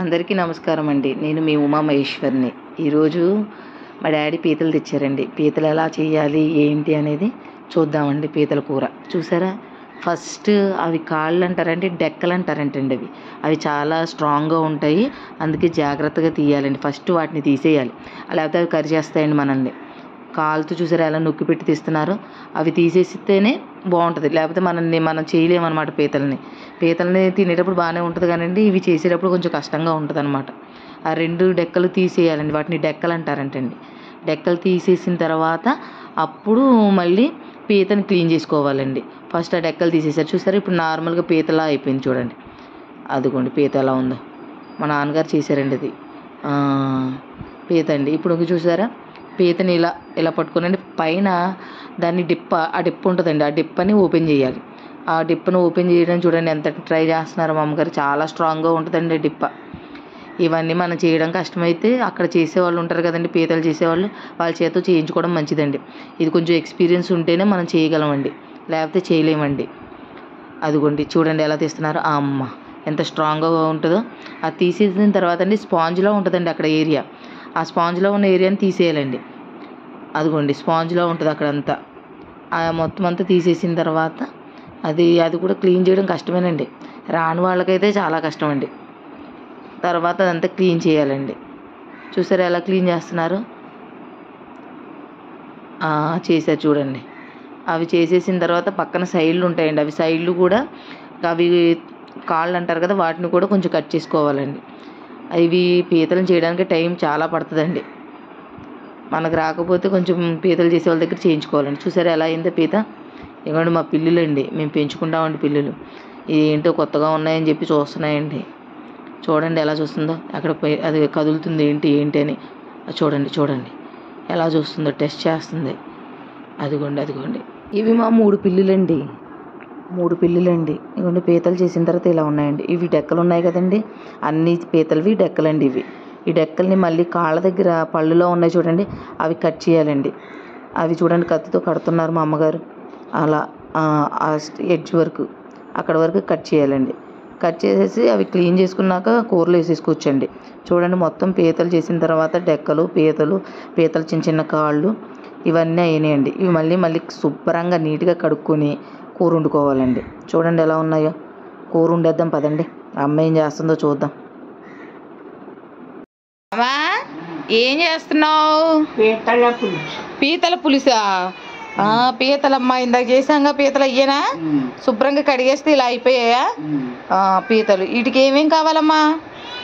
అందరికీ నమస్కారం అండి. నేను మీ ఉమా మహేశ్వర్ని. ఈరోజు మా డాడీ పీతలు తెచ్చారండి. పీతలు ఎలా చేయాలి ఏంటి అనేది చూద్దామండి. పీతల కూర చూసారా, ఫస్ట్ అవి కాళ్ళు అంటారంటే డెక్కలు అంటారంటండి. అవి చాలా స్ట్రాంగ్గా ఉంటాయి, అందుకే జాగ్రత్తగా తీయాలండి. ఫస్ట్ వాటిని తీసేయాలి, లేకపోతే అవి కరిచేస్తాయండి మనల్ని. కాలుతో చూసారా ఎలా నొక్కి పెట్టి తీస్తున్నారు. అవి తీసేస్తేనే బాగుంటుంది, లేకపోతే మనం చేయలేమన్నమాట. పీతల్ని తినేటప్పుడు బాగానే ఉంటుంది కానండి, ఇవి చేసేటప్పుడు కొంచెం కష్టంగా ఉంటుంది అనమాట. ఆ రెండు డెక్కలు తీసేయాలండి, వాటిని డెక్కలు అంటారంటండి. డెక్కలు తీసేసిన తర్వాత అప్పుడు మళ్ళీ పీతని క్లీన్ చేసుకోవాలండి. ఫస్ట్ ఆ డెక్కలు తీసేసారు చూసారా, ఇప్పుడు నార్మల్గా పీతలా అయిపోయింది చూడండి. అదిగోండి పీత ఎలా ఉందో, మా నాన్నగారు చేశారండి అది పీత అండి. ఇప్పుడు చూసారా, పీతని ఇలా పట్టుకోనండి. పైన దాన్ని ఆ డిప్ప ఉంటుందండి, ఆ డిప్పని ఓపెన్ చేయాలి. ఆ డిప్పను ఓపెన్ చేయడం చూడండి ఎంత ట్రై చేస్తున్నారు మా అమ్మగారు. చాలా స్ట్రాంగ్గా ఉంటుందండి డిప్ప. ఇవన్నీ మనం చేయడం కష్టమైతే అక్కడ చేసేవాళ్ళు ఉంటారు కదండి, పీతలు చేసేవాళ్ళు, వాళ్ళ చేత చేయించుకోవడం మంచిదండి. ఇది కొంచెం ఎక్స్పీరియన్స్ ఉంటేనే మనం చేయగలమండి, లేకపోతే చేయలేమండి. అదిగోండి చూడండి ఎలా తీస్తున్నారు. అమ్మ ఎంత స్ట్రాంగ్గా ఉంటుందో. అది తీసేసిన తర్వాత అండి స్పాంజ్లో ఉంటుందండి అక్కడ ఏరియా. ఆ స్పాంజ్లో ఉన్న ఏరియాని తీసేయాలండి. అదిగోండి స్పాంజ్లో ఉంటుంది అక్కడంతా. మొత్తం అంతా తీసేసిన తర్వాత అది కూడా క్లీన్ చేయడం కష్టమేనండి. రాని వాళ్ళకైతే చాలా కష్టం అండి. తర్వాత అదంతా క్లీన్ చేయాలండి. చూసారా ఎలా క్లీన్ చేస్తున్నారు. చేశారు చూడండి. అవి చేసేసిన తర్వాత పక్కన సైడ్లు ఉంటాయండి, అవి సైడ్లు కూడా అవి కాళ్ళు అంటారు కదా, వాటిని కూడా కొంచెం కట్ చేసుకోవాలండి. ఇవి పీతలను చేయడానికి టైం చాలా పడుతుందండి. మనకు రాకపోతే కొంచెం పీతలు చేసే వాళ్ళ దగ్గర చేయించుకోవాలండి. చూసారా ఎలా అయిందో పీత. ఇవ్వండి మా పిల్లులండి, మేము పెంచుకుంటామండి పిల్లులు. ఏంటో కొత్తగా ఉన్నాయని చెప్పి చూస్తున్నాయండి. చూడండి ఎలా చూస్తుందో, అక్కడ అది కదులుతుంది ఏంటి అని. చూడండి ఎలా చూస్తుందో, టెస్ట్ చేస్తుంది. అదిగోండి ఇవి మా 3 పిల్లులండి. ఇవ్వండి పీతలు చేసిన తర్వాత ఇలా ఉన్నాయండి. ఇవి డెక్కలు ఉన్నాయి కదండి, అన్ని పీతలవి డెక్కలండి ఇవి. ఈ డెక్కల్ని మళ్ళీ కాళ్ళ దగ్గర పళ్ళులో ఉన్నాయి చూడండి, అవి కట్ చేయాలండి. అవి చూడండి కత్తితో కడుతున్నారు మా అమ్మగారు. అలా ఎడ్జ్ వరకు, అక్కడ వరకు కట్ చేయాలండి. కట్ చేసేసి అవి క్లీన్ చేసుకున్నాక కూరలో వేసేసుకోవచ్చండి. చూడండి మొత్తం పీతలు చేసిన తర్వాత డెక్కలు, పీతలు చిన్న కాళ్ళు ఇవన్నీ అయినాయండి. ఇవి మళ్ళీ శుభ్రంగా నీట్గా కడుక్కొని కూర వండుకోవాలండి. చూడండి ఎలా ఉన్నాయో. కూర వండేద్దాం పదండి, అమ్మ ఏం చేస్తుందో చూద్దాం. అమ్మా ఏం చేస్తున్నావు? పీతల పులుసా? పీతలమ్మా ఇందాక చేసాంగా పీతలు అయ్యేనా? శుభ్రంగా కడిగేస్తే ఇలా అయిపోయాయా పీతలు? వీటికి ఏమేం కావాలమ్మా?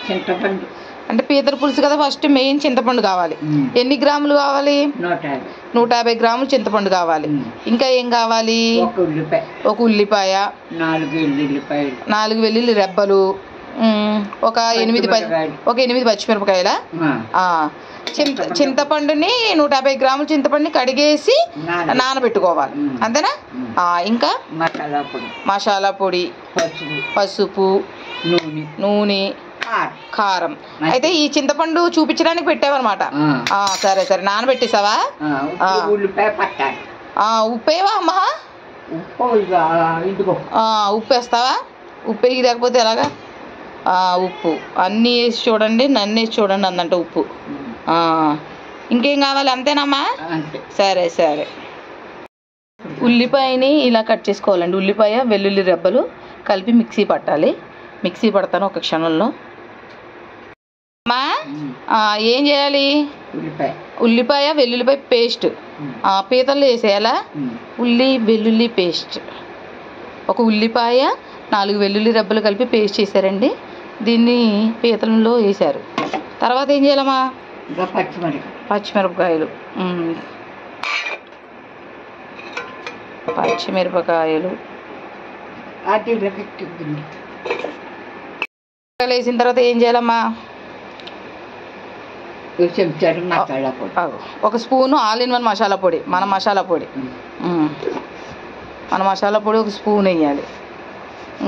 చింతపండు అంటే పీతల పులుసు కదా, ఫస్ట్ మెయిన్ చింతపండు కావాలి. ఎన్ని గ్రాములు కావాలి? 150 గ్రాములు చింతపండు కావాలి. ఇంకా ఏం కావాలి? ఒక ఉల్లిపాయ, 4 వెల్లుల్లి రెబ్బలు, ఒక 8 పచ్చిమిరపకాయల. చింతపండుని 150 గ్రాముల చింతపండుని కడిగేసి నానబెట్టుకోవాలి, అంతేనా? ఇంకా మసాలా పొడి, పసుపు, నూనె, కారం. అయితే ఈ చింతపండు చూపించడానికి పెట్టావన్నమాట. సరే నానబెట్టేసావా? ఉప్పేవా అమ్మా? ఉప్పు వేస్తావా? ఉప్పు వేసి లేకపోతే ఎలాగా? ఉప్పు అన్నీ వేసి చూడండి, నన్ను వేసి చూడండి అందంట ఉప్పు. ఇంకేం కావాలి? అంతేనమ్మా? సరే ఉల్లిపాయని ఇలా కట్ చేసుకోవాలండి. ఉల్లిపాయ, వెల్లుల్లి రెబ్బలు కలిపి మిక్సీ పట్టాలి. మిక్సీ పడతాను ఒక క్షణంలో. అమ్మా ఏం చేయాలి? ఉల్లిపాయ వెల్లుల్లిపాయ పేస్ట్ పీతల్లో వేసేయాలా? వెల్లుల్లి పేస్ట్, ఒక ఉల్లిపాయ 4 వెల్లుల్లి రెబ్బలు కలిపి పేస్ట్ చేశారండి. దీన్ని పీతలలో వేశారు. తర్వాత ఏం చేయాలమ్మా? పచ్చిమిరపకాయలు వేసిన తర్వాత ఏం చేయాలమ్మా? ఒక spoon all in one masala పొడి, మన మసాలా పొడి ఒక స్పూన్ వేయాలి.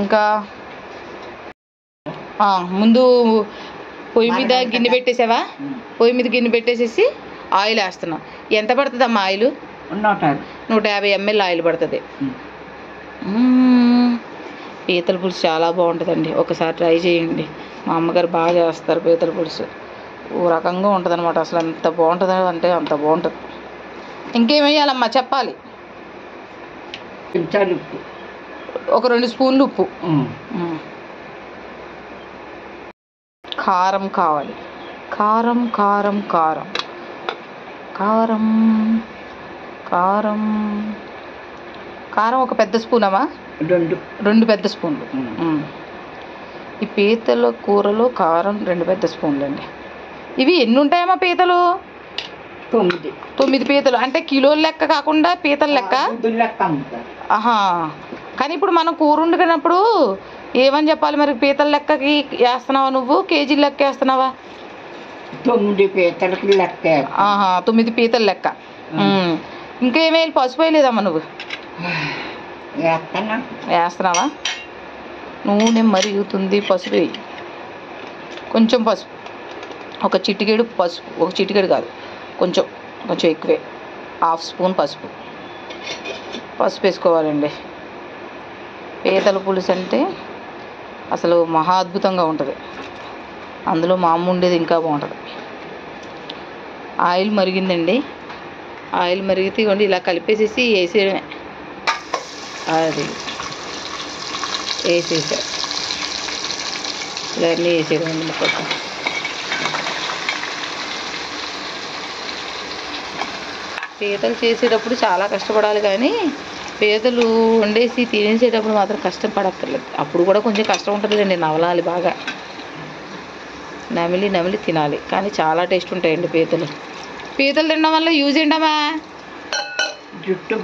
ఇంకా ముందు పొయ్యి మీద గిన్నె పెట్టేసావా? పొయ్యి మీద గిన్నె పెట్టేసేసి ఆయిల్ వేస్తున్నా. ఎంత పడుతుందమ్మా ఆయిల్? 150 ml ఆయిల్ పడుతుంది. పీతల పులుసు చాలా బాగుంటుందండి, ఒకసారి ట్రై చేయండి. మా అమ్మగారు బాగా చేస్తారు పీతల పులుసు. ఓ రకంగా ఉంటుంది అనమాట. అసలు ఎంత బాగుంటుంది అంటే అంత బాగుంటుంది. ఇంకేం వేయాలమ్మా చెప్పాలి. ఒక 2 స్పూన్లు ఉప్పు, కారం కావాలి. కారం కారం కారం కారం కారం కారం ఒక పెద్ద స్పూన్ అమ్మా, 2 పెద్ద స్పూన్లు. ఈ పీతల కూరలో కారం 2 పెద్ద స్పూన్లు అండి. ఇవి ఎన్ని ఉంటాయమ్మా పీతలు? 9 పీతలు. అంటే కిలోల లెక్క కాకుండా పీతల లెక్క. ఆహా, కానీ ఇప్పుడు మనం కూర వండుకున్నప్పుడు ఏమని చెప్పాలి మరి? పీతల లెక్కకి వేస్తున్నావా నువ్వు, కేజీల లెక్క వేస్తున్నావా? 9 పీతలకి లెక్క. 9 పీతల లెక్క. ఇంకేమేమి పసుపు వేయలేదమ్మా నువ్వు? వేస్తున్నావా? నూనె మరుగుతుంది, పసుపు వేయి. కొంచెం పసుపు, ఒక చిటికెడు పసుపు. ఒక చిటికెడు కాదు, కొంచెం కొంచెం ఎక్కువే, 1/2 స్పూన్ పసుపు వేసుకోవాలండి. పీతల పులుసు అంటే అసలు మహా అద్భుతంగా ఉంటుంది. అందులో మా అమ్మ ఉండేది ఇంకా బాగుంటుంది. ఆయిల్ మరిగిందండి. ఆయిల్ మరిగితే ఇవ్వండి ఇలా కలిపేసేసి వేసేయడమే. అది వేసేసారు, ఇలా అన్నీ వేసేయడం అండి ముక్కలు. పీతలు చేసేటప్పుడు చాలా కష్టపడాలి, కానీ పీతలు వండేసి తినేసేటప్పుడు మాత్రం కష్టం పడక్కర్లేదు. అప్పుడు కూడా కొంచెం కష్టం ఉంటుందిలేండి, నవలాలి బాగా, నమిలి నమిలి తినాలి. కానీ చాలా టేస్ట్ ఉంటాయండి పీతలు. పీతలు తినడం వల్ల యూజ్ ఏంటమ్మా? జుట్టు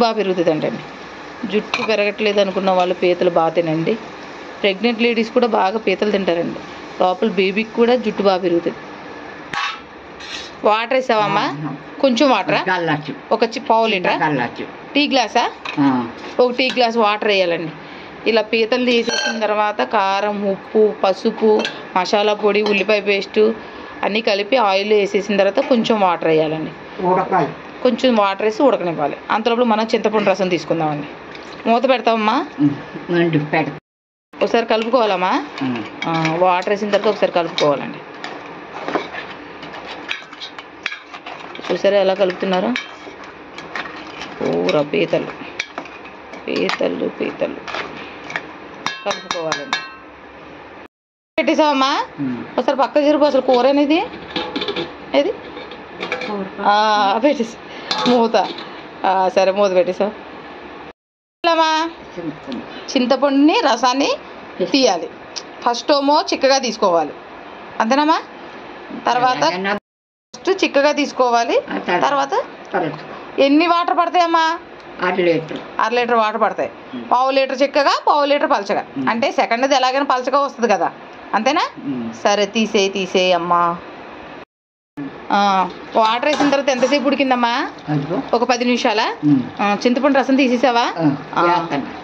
బాగా పెరుగుతుంది అంటండి. జుట్టు పెరగట్లేదు అనుకున్న వాళ్ళు పీతలు బాగా తినండి. ప్రెగ్నెంట్ లేడీస్ కూడా బాగా పీతలు తింటారండి. లోపల బేబీకి కూడా జుట్టు బాగా పెరుగుతుంది. వాటర్ వేసావమ్మా? కొంచెం వాటరా? ఒక పావు లీటరా? టీ గ్లాసా? ఒక టీ గ్లాస్ వాటర్ వేయాలండి. ఇలా పీతలు తీసేసిన తర్వాత కారం, ఉప్పు, పసుపు, మసాలా పొడి, ఉల్లిపాయ పేస్టు అన్నీ కలిపి ఆయిల్ వేసేసిన తర్వాత కొంచెం వాటర్ వేయాలండి. కొంచెం వాటర్ వేసి ఉడకనివ్వాలి. అంతలోపు మనం చింతపండు రసం తీసుకుందామండి. మూత పెడతామమ్మా? ఒకసారి కలుపుకోవాలమ్మా. వాటర్ వేసిన తర్వాత ఒకసారి కలుపుకోవాలండి. చూసారా ఎలా కలుపుతున్నారు? కూర పీతలు పీతలు పీతలు కలుపుకోవాలండి. పెట్టేసావమ్మా? ఒకసారి పక్క జరుపు. అసలు కూర అనేది ఏది పెట్టేసి మూత. సరే మూత పెట్టేసావు. చింతపండుని రసాన్ని తీయాలి. ఫస్ట్ ఏమో చిక్కగా తీసుకోవాలి, అంతేనమ్మా? తర్వాత ఫస్ట్ చిక్కగా తీసుకోవాలి. తర్వాత ఎన్ని వాటర్ పడతాయమ్మా? 1/2 లీటర్ వాటర్ పడతాయి. పావు లీటర్ చిక్కగా, పావు లీటర్ పలచగా. అంటే సెకండ్ది ఎలాగైనా పలచగా వస్తుంది కదా, అంతేనా? సరే తీసేయి అమ్మా. వాటర్ వేసిన తర్వాత ఎంతసేపు ఉడికిందమ్మా? ఒక 10 నిమిషాలా? చింతపండు రసం తీసేసావా?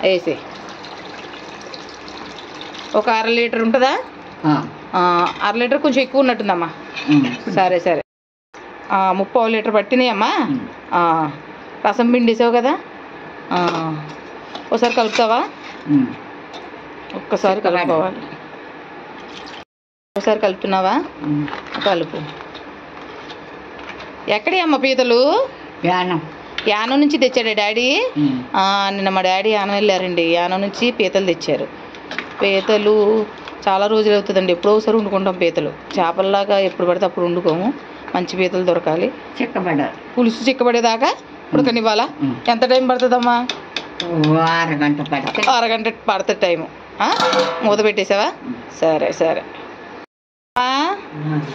వేసే. ఒక 1/2 లీటర్ ఉంటుందా? 1/2 లీటర్ కొంచెం ఎక్కువ ఉన్నట్టుందమ్మా. సరే 3/4 లీటర్ పట్టినాయమ్మా. రసం పిండేసావు కదా, ఒకసారి కలుపుతావా? ఒక్కసారి కలుపుకోవాలి. ఒకసారి కలుపుతున్నావా? కలుపు. ఎక్కడి అమ్మ పీతలు? యానం నుంచి తెచ్చాడు డాడీ. నిన్న మా డాడీ యానం వెళ్ళారండి. యానం నుంచి పీతలు తెచ్చారు. పీతలు చాలా రోజులు అవుతుందండి. ఎప్పుడో ఒకసారి వండుకుంటాం పీతలు. చేపల్లాగా ఎప్పుడు పడితే అప్పుడు వండుకోము. మంచి పీతలు దొరకాలి. పులుసు చిక్కబడేదాకా ఉడకనివ్వాలా? ఎంత టైం పడుతుందమ్మా? అరగంట పడుతుంది టైము. మూత పెట్టేసావా? సరే.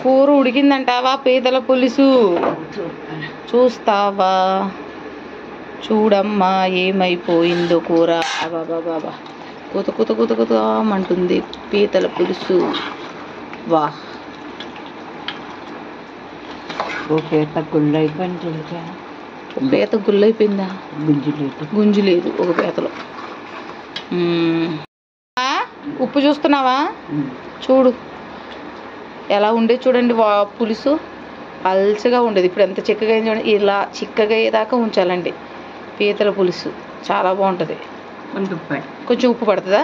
కూర ఉడికిందంటావా? పీతల పులుసు చూస్తావా? చూడమ్మా ఏమైపోయిందో కూర. బాబా కుత అంటుంది పీతల పులుసు. వా పీత గుళ్ళైపోయింది. పీత గుళ్ళైపోయిందా? గుంజు లేదు ఒక పీతలో. ఉప్పు చూస్తున్నావా? చూడు ఎలా ఉండేది చూడండి. పులుసు పల్చగా ఉండేది. ఇప్పుడు ఎంత చిక్కగా అయింది చూడండి. ఇలా చిక్కగా అయ్యేదాకా ఉంచాలండి పీతల పులుసు. చాలా బాగుంటుంది. కొంచెం ఉప్పు పడుతుందా?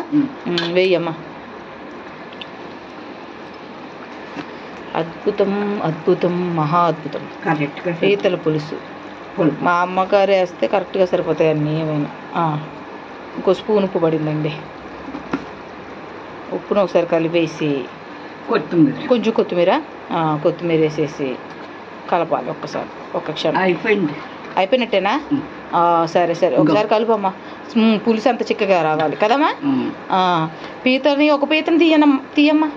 వేయమ్మా. అద్భుతం అద్భుతం మహా అద్భుతం. కరెక్ట్గా పీతల పులుసు మా అమ్మగారు వేస్తే కరెక్ట్గా సరిపోతాయి అన్నీ ఏమైనా. ఇంకో స్పూన్ ఉప్పు పడిందండి. ఉప్పును ఒకసారి కలిపేసి కొత్తిమీర కొంచెం కొత్తిమీర వేసేసి కలపాలి ఒక్కసారి. ఒక్క క్షణం. అయిపోయింది. అయిపోయినట్టేనా? సరే ఒకసారి కలుపమ్మా. పులుసు అంత చిక్కగా రావాలి కదమ్మా. పీతని ఒక పీతని తీయమ్మా.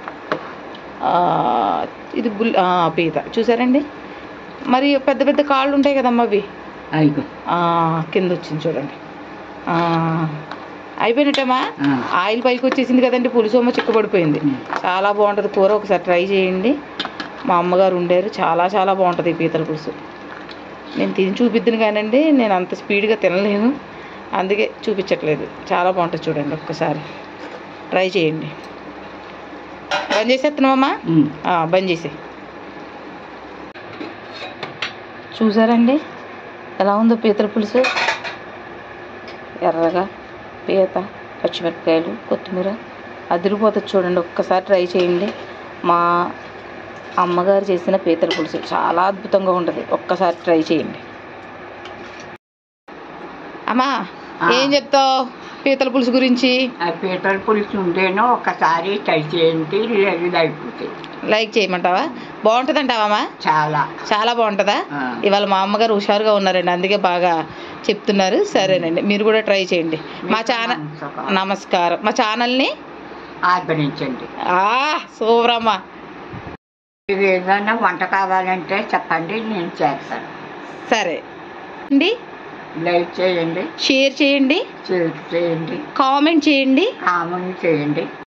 ఇది పీత చూసారండి. మరి పెద్ద పెద్ద కాళ్ళు ఉంటాయి కదమ్మా అవి కింద వచ్చింది చూడండి. అయిపోయినట్టేమా. ఆయిల్ పైకి వచ్చేసింది కదండి. పులుసు అమ్మ చిక్కబడిపోయింది. చాలా బాగుంటుంది కూర. ఒకసారి ట్రై చేయండి. మా అమ్మగారు ఉండేరు. చాలా చాలా బాగుంటుంది ఈ పీతల పులుసు. నేను తిని చూపిద్దును కానండి, నేను అంత స్పీడ్గా తినలేను, అందుకే చూపించట్లేదు. చాలా బాగుంటుంది చూడండి. ఒక్కసారి ట్రై చేయండి. బంద్ చేసేస్తున్నామమ్మా. బంద్ చేసే. చూసారండి ఎలా ఉందో పీతల పులుసు. ఎర్రగా పీత, పచ్చిమిరపకాయలు, కొత్తిమీర అదిరిపోతుంది చూడండి. ఒక్కసారి ట్రై చేయండి. మా అమ్మగారు చేసిన పీతల పులుసు చాలా అద్భుతంగా ఉంటుంది. ఒక్కసారి ట్రై చేయండి. అమ్మా ఏం చెప్తావు పీతల పులుసు గురించి? ఆ పీతల పులుసు ఉంటేనో ఒకసారి ట్రై చేయండి. అయిపోతుంది. లైక్ చేయమంటావా? బాగుంటుంది అంటావా? చాలా చాలా బాగుంటుందా? ఇవాళ మా అమ్మగారు హుషారుగా ఉన్నారండి, అందుకే బాగా చెప్తున్నారు. సరేనండి, మీరు కూడా ట్రై చేయండి. మా ఛానల్ నమస్కారం. మా ఛానల్ని ఆదరించండి. సూపర్ అమ్మా. ఇది ఏదైనా వంట కావాలంటే చెప్పండి, నేను చేస్తాను. సరే అండి. లైక్ చేయండి, షేర్ చేయండి, కామెంట్ కామెంట్ చేయండి. చేయండి.